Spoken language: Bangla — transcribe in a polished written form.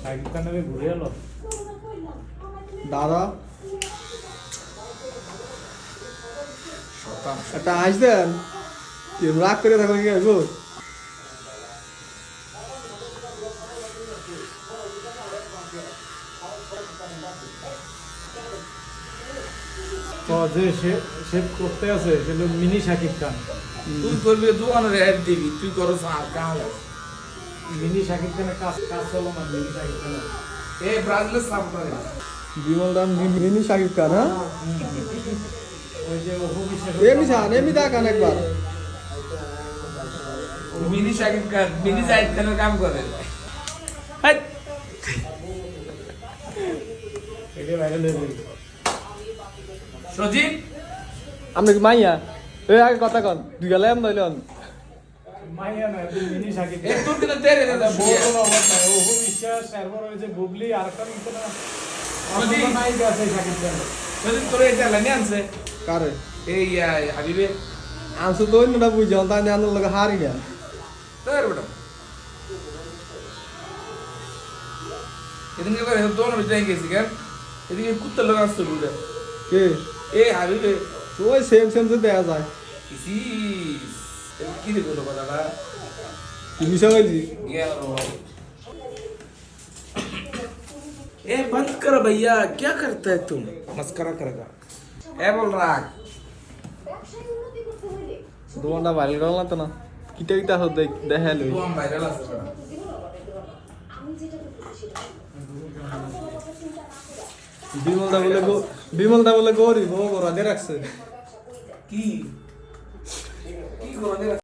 শাকিব খানের ঘুরে এলো দাদা একটা আসবেন কি রাগ করে থাকো কি আসবো যে সে করতে আছে সেটা মিনি শাকিব খান তুই করবি দোকানের অ্যাড দিবি তুই করো আর কাম মিনি শাকিব খানের কাজ চলো না মিনি শাকিব খানের এ ব্রাজিলের সাপোর্টার বিমল দাম মিনি শাকিব খান হ্যাঁ ওই যে এমনি শান এমনি দেখান একবার মিনি শাকিব খান মিনি জাহিদ খানের কাম করে হাই এটা ভাইরাল হয়ে যাবে সজিব আপনি কি মাইয়া এই আগে কথা কন দুই গেলে এম নইলেন মাইয়া না মিনি শাকিব এ তোর কিনা তেরে দাদা বহুত অবাক না ওহু বিশ্বাস তারপর ওই যে বুবলি আর একটা নিতে না নায়িকা আছে শাকিব খান সজিব তোর এটা লাইনে আনছে কারে এই হাবিবে আনসু তো অন্যটা বুঝাল তাই না আনন্দ লোক হারি না তোর বেটা এদিকে করে দোনো বিটাই গেছি কেন এদিকে কুত্তা লোক আসছে বুঝে কে এ হাবিবে ওই সেম তো দেখা যায় ইসিস কি রে বলো কথাটা তুমি সবাইছি ए बंद कर भैया क्या करता है तुम मस्करा करेगा ए बोल रहा দোকানটা ভাইরাল করা লাগতো না কিটা কিটা হতো দেখা লই तू हम वायरल আছে বিমল দা বলে গরিব ও রাধে রাখছে কি কি করে